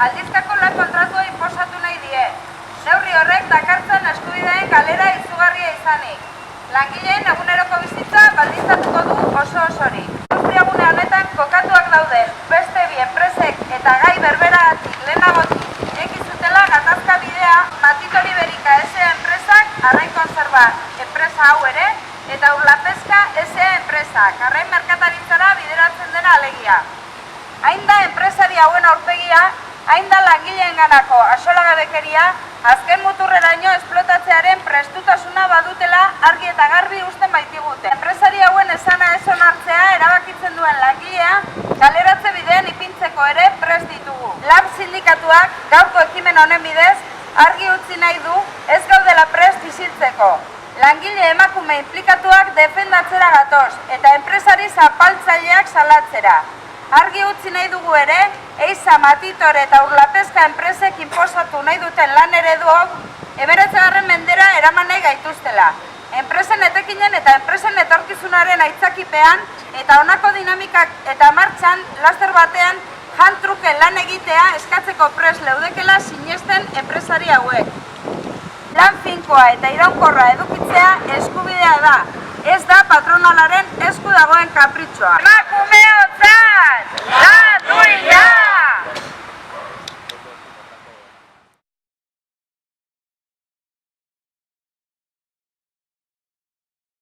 aldizkako lan kontratua inposatu nahi die. Neurri horrek dakartzen eskubideen galera izugarria izanik. Langileen eguneroko bizitza baldintzatuko du oso-osorik. Industriagune honetan kokatuak dauden beste bi enpresek eta gai berberagatik lehenagotik ireki zutela gatazka bidea Matitori Berika S.A. enpresak, Arrain Kontserba enpresa hau ere, eta Urlapeska S.A. enpresak, arrain merkataritzara bideratzen dena alegia. Hain da enpresari hauen aurpegia, hain da langileenganako axolagabekeria, azken muturreraino esplotatzearen prestutasuna badutela argi eta garbi usten baitigute. Enpresari hauen esana ez onartzea erabakitzen duen langilea, kaleratze bidean ipintzeko ere prest ditugu. Lab sindikatuak gaurko ekimen honen bidez argi utzi nahi du ez gaudela prest isiltzeko. Langile emakume inplikatuak defendatzera gatoz eta enpresari zapaltzaileak salatzera. Argi utzi nahi dugu ere, Eiza, Matitore eta Urlapeska enpresek inposatu nahi duten lan ereduak 19. mendera eraman nahi gaituztela. Enpresen etekinen eta enpresen etorkizunaren aitzakipean eta honako dinamikak eta martxan laster batean jantruke lan egitea eskatzeko prest leudekela sinesten enpresari hauek. Lan finkoa eta iraunkorra edukitzea eskubidea da, ez da patronalaren esku dagoen kapritxoa. Emakumeotzat! Lan duila!